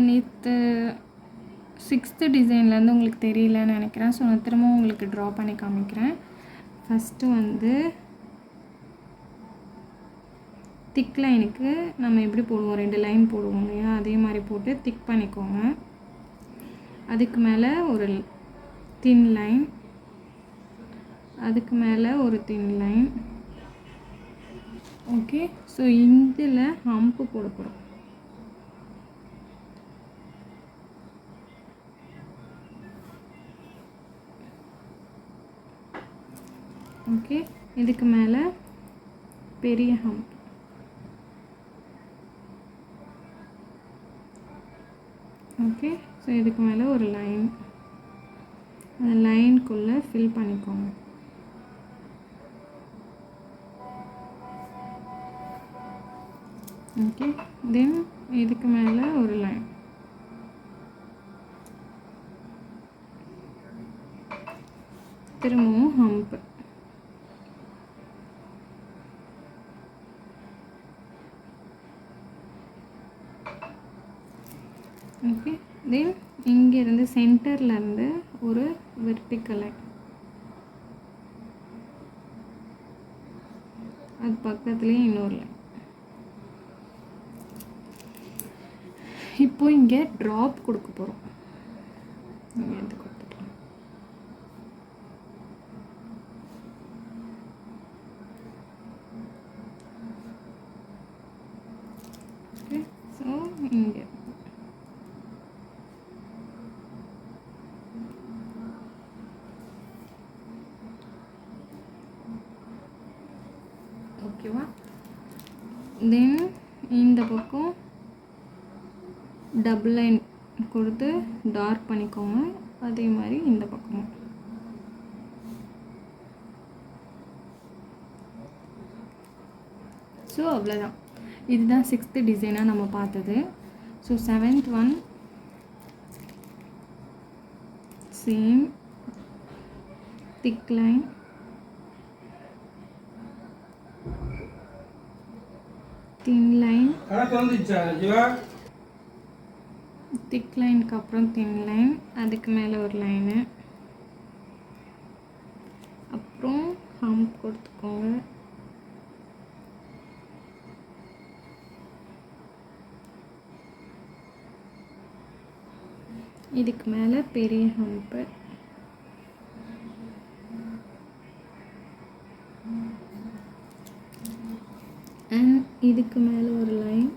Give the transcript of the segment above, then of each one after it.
நேற்று 6th டிசைன்லேருந்து உங்களுக்கு தெரியலன்னு நினைக்கிறேன். ஸோ நான் திரும்பவும் உங்களுக்கு ட்ரா பண்ணி காமிக்கிறேன். ஃபஸ்ட்டு வந்து திக் லைனுக்கு நம்ம எப்படி போடுவோம், 2 லைன் போடுவோம் இல்லையா, அதே மாதிரி போட்டு திக் பண்ணிக்கோங்க. அதுக்கு மேலே ஒரு தின் லைன், அதுக்கு மேலே ஒரு தின் லைன். ஓகே, ஸோ இதில் ஹம்ப்பு போட போகிறோம். ஓகே, இதுக்கு மேலே பெரிய ஹம்ப். ஓகே, ஸோ இதுக்கு மேலே ஒரு லைன், அந்த லைனுக்குள்ளே ஃபில் பண்ணிக்கோங்க. ஓகே, தென் இதுக்கு மேலே ஒரு லைன். திரும்பவும் ஹம்ப். ஓகே, தென் இங்கேருந்து சென்டர்லேருந்து ஒரு வெர்டிக்கல் லைன், அது பக்கத்துலேயே இன்னொரு லைன். இப்போ இங்கே ட்ராப் கொடுக்க போகிறோம். இங்கே எடுத்து கொடுத்துக்கலாம். ஓகே, ஸோ இங்கே ஓகேவா. தென் இந்த பக்கம் டபுள் லைன் கொடுத்து டார்க் பண்ணிக்கோங்க. அதே மாதிரி இந்த பக்கமும். ஸோ அவ்வளோதான். இதுதான் 6th டிசைனாக நம்ம பார்த்தது. So 7th one same thick line, thin line, thick லைனுக்கு அப்புறம் தின் லைன், அதுக்கு மேலே ஒரு லைனு, அப்புறம் ஹம்ப் கொடுத்துக்கோங்க. இதுக்கு மேலே பெரிய ஹம்ப்பு, அண்ட் இதுக்கு மேலே ஒரு லைன்,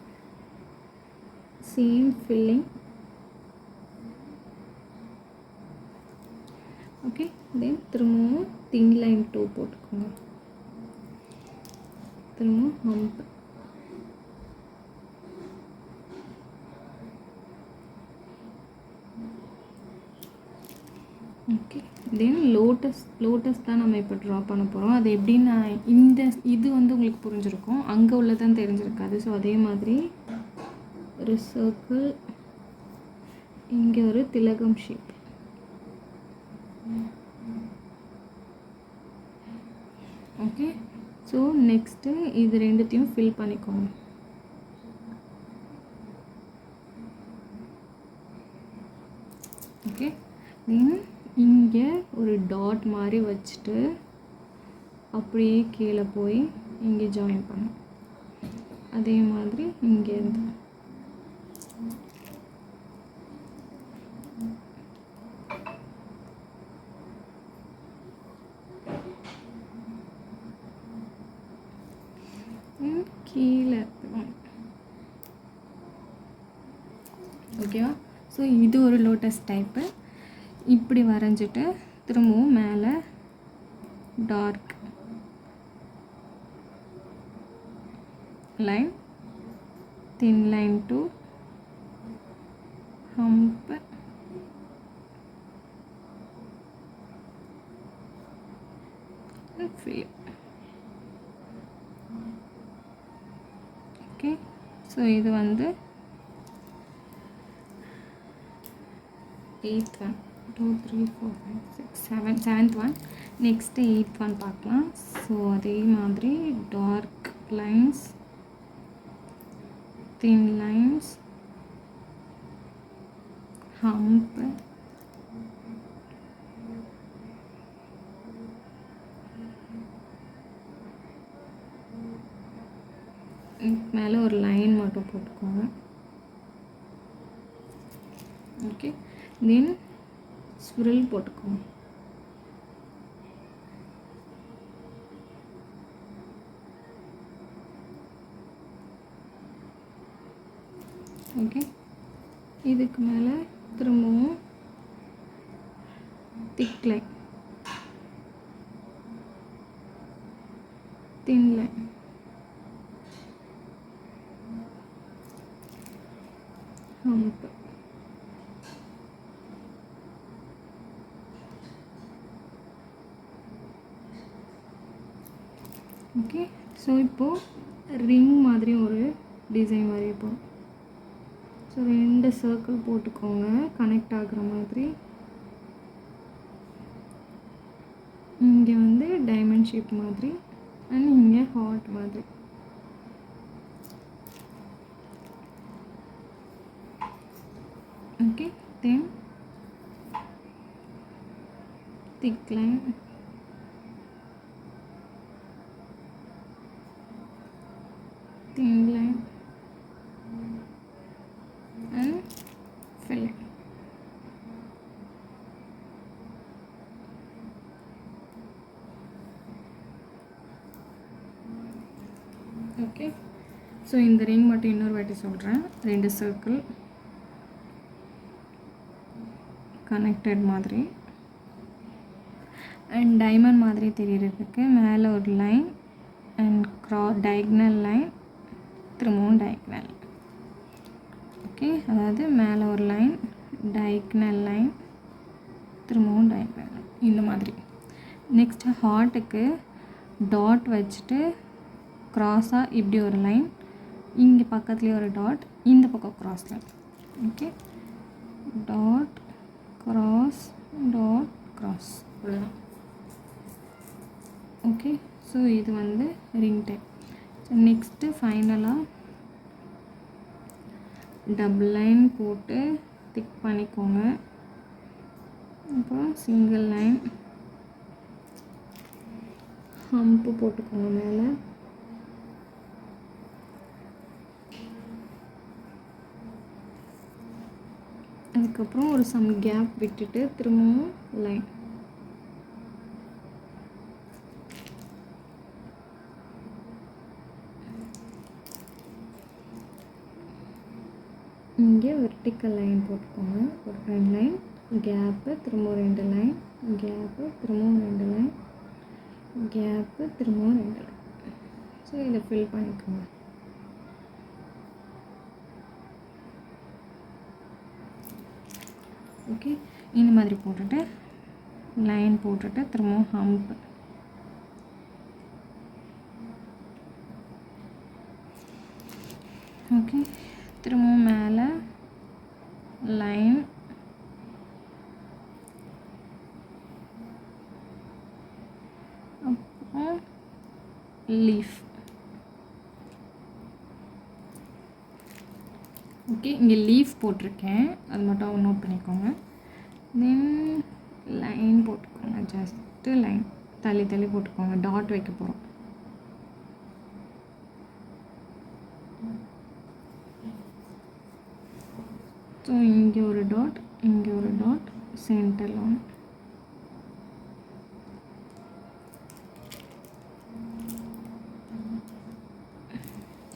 சேம் ஃபில்லிங். ஓகே, தென் திரும்பவும் தின் லைன் 2 போட்டுக்கோங்க. திரும்பவும் ஹம்ப். ஓகே, தென் லோட்டஸ் தான் நம்ம இப்போ ட்ரா பண்ண போகிறோம். அது எப்படின்னா இது வந்து உங்களுக்கு புரிஞ்சிருக்கும், அங்கே உள்ளதான் தெரிஞ்சிருக்காது. ஸோ அதே மாதிரி ஒரு சர்க்கிள், இங்கே ஒரு திலகம் ஷேப். ஓகே, ஸோ நெக்ஸ்ட்டு இது ரெண்டுத்தையும் ஃபில் பண்ணிக்கோங்க. ஓகே, தென் இங்கே ஒரு டாட் மாதிரி வச்சுட்டு அப்படியே கீழே போய் இங்கே ஜாயின் பண்ணும். அதே மாதிரி இங்கேருந்து கீழே. ஓகேவா. ஸோ இது ஒரு லோட்டஸ் டைப்பு. இப்படி வரைஞ்சிட்டு திரும்பவும் மேலே dark line, thin line 2, hump, fill. Okay, so இது வந்து 8th one. 2 3 4 5 6 7th one. Next 8th one பார்க்கலாம். ஸோ அதே மாதிரி dark lines, thin lines, hump, மேலே ஒரு லைன் மட்டும் போட்டுக்கோங்க. ஓகே, தென் ஸ்விரில் போட்டுக்கோங்க. ஓகே, இதுக்கு மேலே திரும்பவும் thick line, thin line, hump. Okay, so இப்போது ரிங் மாதிரி ஒரு டிசைன் வரைய போகிறோம். ஸோ 2 சர்க்கிள் போட்டுக்கோங்க கனெக்ட் ஆகுற மாதிரி. இங்கே வந்து டைமண்ட் ஷேப் மாதிரி அண்ட் இங்கே ஹார்ட் மாதிரி. Okay, then thick line, thin line and fill it. Okay, so இந்த ரிங் மட்டும் இன்னொரு வாட்டி சொல்கிறேன். 2 சர்க்கிள் கனெக்டட் மாதிரி அண்ட் டைமண்ட் மாதிரி தெரியறதுக்கு மேலே ஒரு லைன் அண்ட் டயக்னல் லைன், திரும்பவும் டயக்னல். ஓகே, அதாவது மேலே ஒரு லைன், டயக்னல் லைன், திரும்பவும் டயக்னல் லைன், இந்த மாதிரி. நெக்ஸ்ட்டு ஹார்ட்டுக்கு டாட் வச்சுட்டு க்ராஸாக இப்படி ஒரு லைன், இங்கே பக்கத்துலேயே ஒரு டாட், இந்த பக்கம் cross line. Okay, dot cross dot cross, அவ்வளோதான். ஓகே, ஸோ இது வந்து ரிங் டைப். ஸோ நெக்ஸ்ட்டு ஃபைனலாக டபுள் லைன் போட்டு திக் பண்ணிக்கோங்க. அப்புறம் சிங்கிள் லைன் ஹம்ப்பு போட்டுக்கோங்க மேலே. அதுக்கப்புறம் ஒரு சம் கேப் விட்டுட்டு திரும்பவும் லைன். இங்கே வெர்டிக்கல் லைன் போட்டுக்கோங்க, ஒரு 2 லைன் கேப்பு, திரும்பவும் 2 லைன் கேப்பு, திரும்பவும் 2 லைன் கேப்பு, திரும்பவும் 2 லைன். ஸோ இதை ஃபில் பண்ணிக்கோங்க. ஓகே, இந்த மாதிரி போட்டுட்டு லைன் போட்டுட்டு திரும்பவும் ஹம்ப். ஓகே, திரும்பவும் மேலே லைன், அப்புறம் லீஃப். ஓகே, இங்கே லீஃப் போட்டிருக்கேன், அது மட்டும் நோட் பண்ணிக்கோங்க. தென் லைன் போட்டுக்கோங்க, ஜஸ்ட்டு லைன் தள்ளி தள்ளி போட்டுக்கோங்க, டாட் வைக்க போகிறோம். ஸோ இங்கே ஒரு டாட், இங்கே ஒரு டாட், சென்டரில் ஒன்று.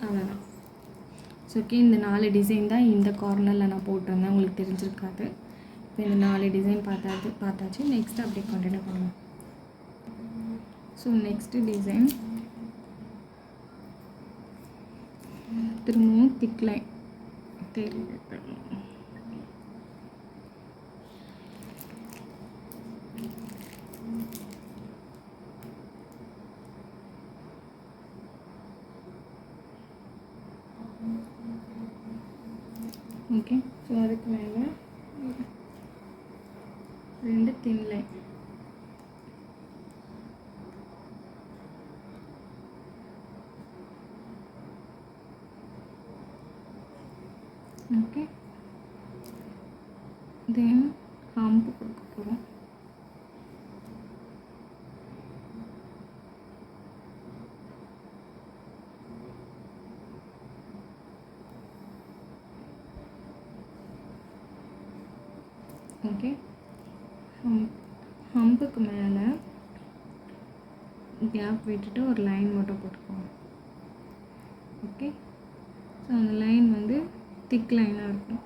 அவ்வளோதான். ஸோ ஓகே, இந்த 4 டிசைன் தான் இந்த கார்னரில் நான் போட்டிருந்தேன், உங்களுக்கு தெரிஞ்சிருக்காது. இப்போ இந்த 4 டிசைன் பார்த்தாச்சு. நெக்ஸ்ட் அப்படியே கண்டினியூ பண்ணுவோம். ஸோ நெக்ஸ்ட்டு டிசைன் திரும்பவும் திக் லைன் தெரியுது. ஓகே, ஸோ அதுக்கு மேலே 2 தின் லைன். ஓகே, தென் ஹம்ப் கொடுக்க போகிறோம். ஓகே, ஹம்புக்கு மேலே கேப் விட்டுட்டு ஒரு லைன் மட்டும் போட்டுக்கோங்க. ஓகே, ஸோ அந்த லைன் வந்து திக் லைனாக இருக்கும்.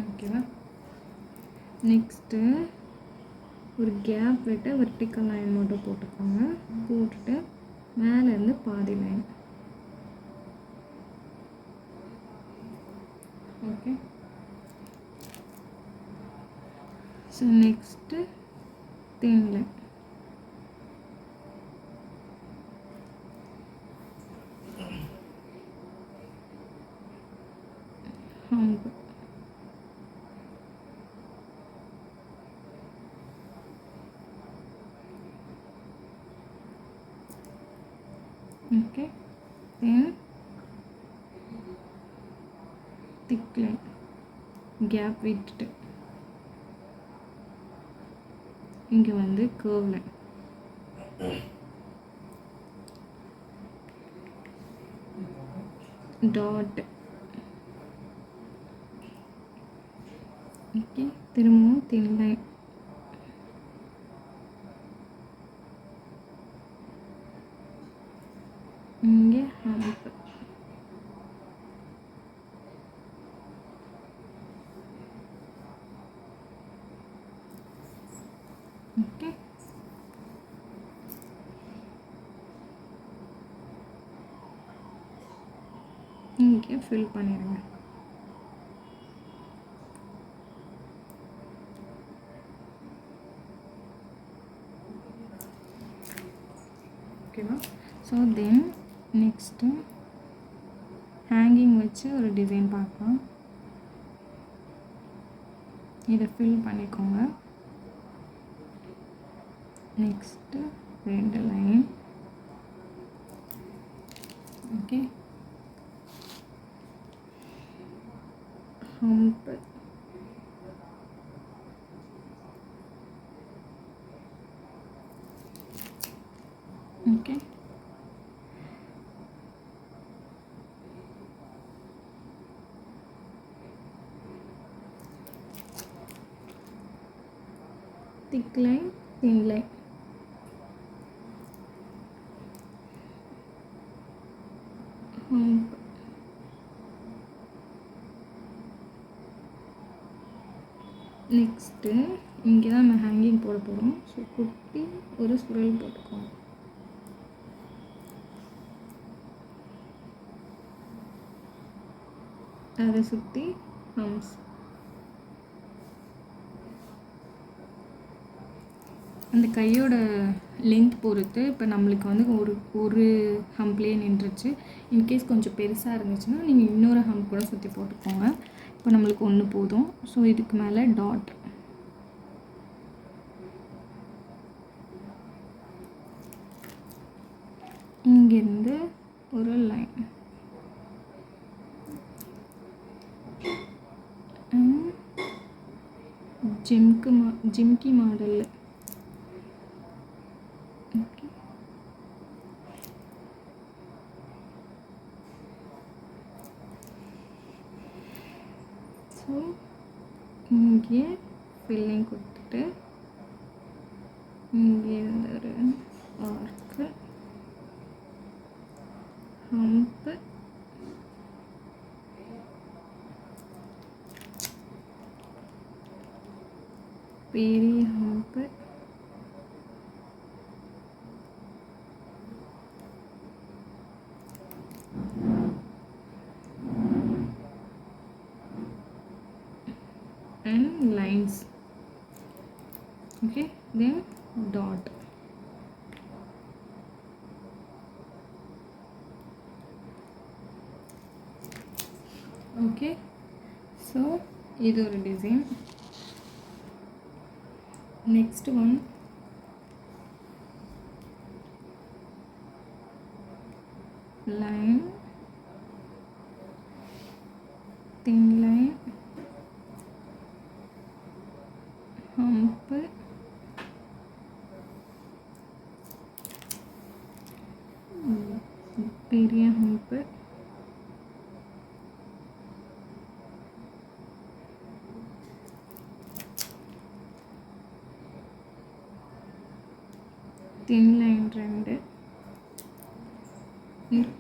ஓகேவா? நெக்ஸ்ட்டு ஒரு கேப் விட்டு வெர்டிக்கல் லைன் மட்டும் போட்டுக்கோங்க. போட்டுட்டு மேலேருந்து பாதி line. Okay, so next thin line. Hump. Okay, then thick line, gap விட்டுட்டு இங்கே வந்து curve line. Dot. Okay, திரும்பவும் thin line. இங்கே hump. ஓகே, இங்கே ஃபில் பண்ணிடுங்க. ஓகேவா? ஸோ தென் நெக்ஸ்ட்டு ஹேங்கிங் வச்சு ஒரு டிசைன் பார்க்கலாம். இதை ஃபில் பண்ணிக்கோங்க. Next 2 line. Okay, hump. Okay, thick line, thin line. Hump. Next இங்கே தான் நம்ம ஹேங்கிங் போட போகிறோம். ஸோ குட்டி ஒரு சுருள் போட்டுக்கோங்க. அதை சுற்றி ஹம்ப்ஸ். அந்த கையோட லென்த் பொறுத்து இப்போ நம்மளுக்கு வந்து ஒரு ஹம்ப்லேயே நின்றுச்சு. இன்கேஸ் கொஞ்சம் பெருசாக இருந்துச்சுன்னா நீங்கள் இன்னொரு ஹம்ப் கூட சுற்றி போட்டுக்கோங்க. இப்போ நம்மளுக்கு ஒன்று போதும். ஸோ இதுக்கு மேலே டாட். இங்கேருந்து ஒரு line. Jhumki model. Okay, so இங்கே ஃபில்லிங் கொடுத்துட்டு இங்கே இருந்து ஒரு ஆர்க்கு, ஹம்ப்பு, பெரிய hump, and lines. Okay, then dot. Okay, so இது ஒரு design. next one line, thin line, hump, பெரிய hump, thin line 2,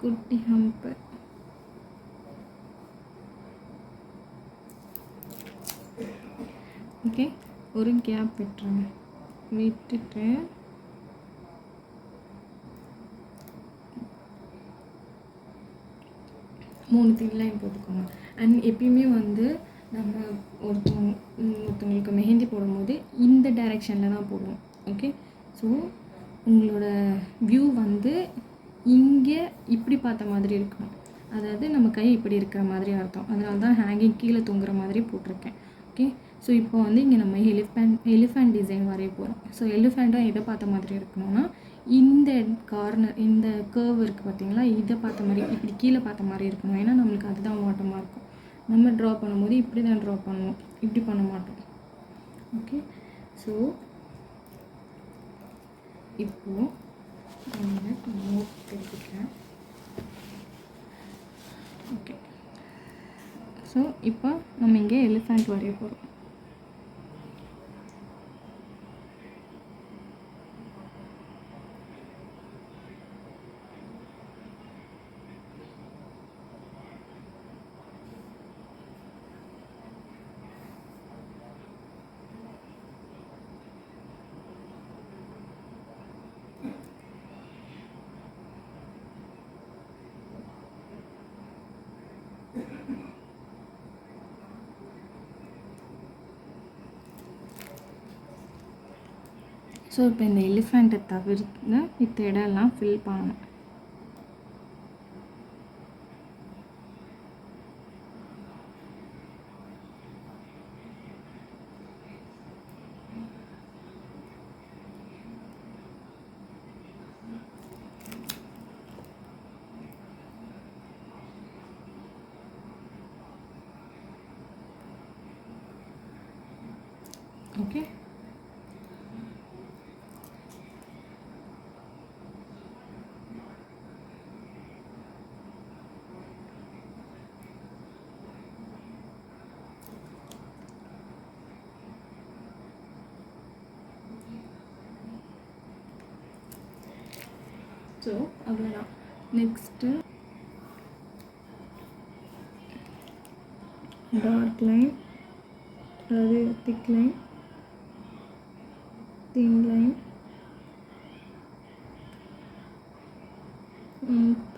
குட்டி hump, ஓகே. ஒரு கேப் விட்டுருங்க, விட்டுட்டு 3 thin line போட்டுக்கோங்க. அண்ட் எப்பயுமே வந்து நம்ம ஒருத்தவங்களுக்கு மெஹந்தி போடும்போது இந்த டைரெக்ஷனில் தான் போடுவோம். ஓகே. ஸோ உங்களோட வியூ வந்து இங்கே இப்படி பார்த்த மாதிரி இருக்கணும். அதாவது நம்ம கை இப்படி இருக்கிற மாதிரி அர்த்தம். அதனால தான் ஹேங்கிங் கீழே தொங்குற மாதிரி போட்டிருக்கேன். ஓகே. ஸோ இப்போ வந்து இங்கே நம்ம எலிஃபண்ட் டிசைன் வரைய போகிறோம். ஸோ எலிஃபண்ட்டாக எதை பார்த்த மாதிரி இருக்கணும்னா இந்த கார்னர், இந்த கர்வ் இருக்குது பார்த்தீங்களா, இதை பார்த்த மாதிரி, இப்படி கீழே பார்த்த மாதிரி இருக்கணும். ஏன்னா நம்மளுக்கு அதுதான் வாட்டமாக இருக்கும். நம்ம ட்ரா பண்ணும்போது இப்படி தான் ட்ரா பண்ணுவோம், இப்படி பண்ண மாட்டோம். ஓகே. ஸோ இப்போது நோட் எடுத்துக்கிறேன். ஓகே. ஸோ இப்போ நம்ம இங்கே எலிஃபண்ட் வரைய போகிறோம். ஸோ இப்போ இந்த எலிஃபண்ட்டை தவிர்த்து இந்த இடம்லாம் ஃபில் பண்ணணும். ஓகே. ஸோ அவ்வளோதான். நெக்ஸ்ட்டு டார்க் லைன், அதாவது திக் லைன், thin line, hump,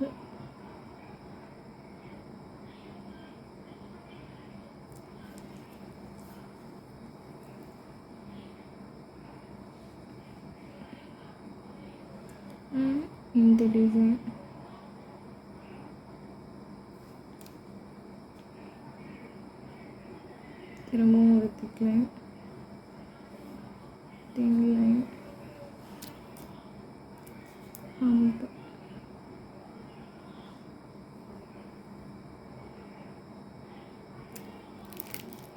இந்த டிசைன் திரும்பவும் ஒரு திக் line, thin line, hump,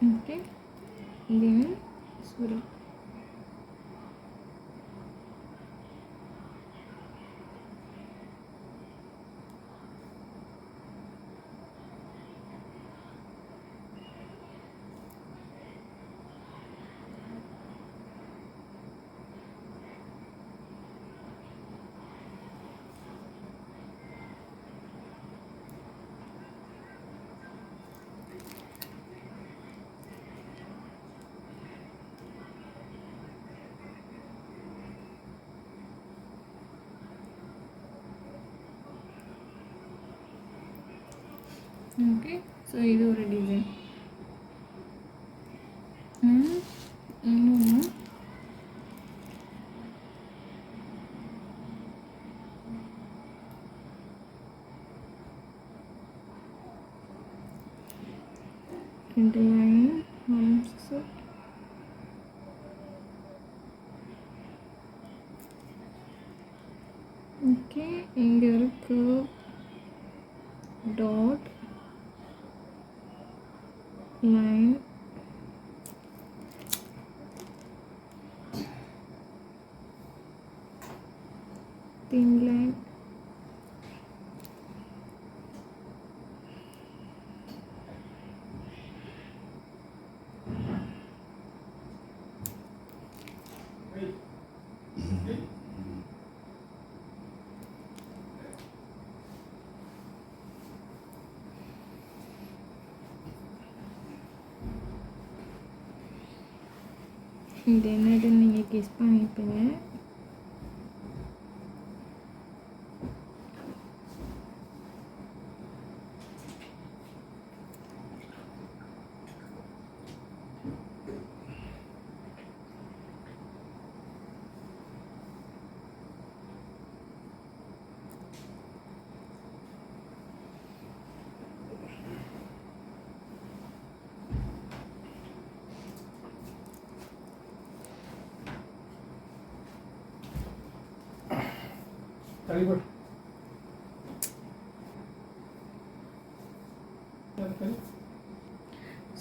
okay, then swirl. Okay. So இது ஒரு டிசைன். இன்னொன்று ரெண்டு லைன் ஹம்ப்ஸ், ஓகே. இங்கே ஒரு curve dot, line, thin line, இது என்னதுன்னு நீங்கள் கெஸ் பண்ணியிருப்பீங்க.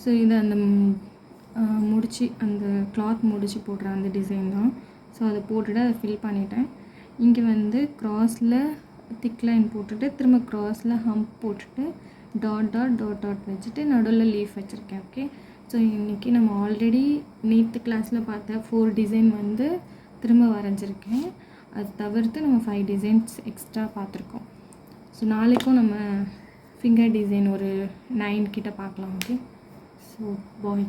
ஸோ இது அந்த முடிச்சு, அந்த கிளாத் முடிச்சு போடுற அந்த டிசைன் தான். ஸோ அதை போட்டுட்டு அதை ஃபில் பண்ணிட்டேன். இங்கே வந்து க்ராஸில் திக் லைன் போட்டுட்டு திரும்ப க்ராஸில் ஹம்ப் போட்டுட்டு டாட் டாட் டாட் டாட் வச்சுட்டு நடுவில் லீஃப் வச்சுருக்கேன். ஓகே, ஸோ இன்றைக்கி நம்ம ஆல்ரெடி நேற்று கிளாஸில் பார்த்த 4 டிசைன் வந்து திரும்ப வரைஞ்சிருக்கேன். அது தவிர்த்து நம்ம 5 டிசைன்ஸ் எக்ஸ்ட்ரா பார்த்துருக்கோம். ஸோ நாளைக்கும் நம்ம ஃபிங்கர் டிசைன் ஒரு 9 கிட்ட பார்க்கலாம். Okay, so bye.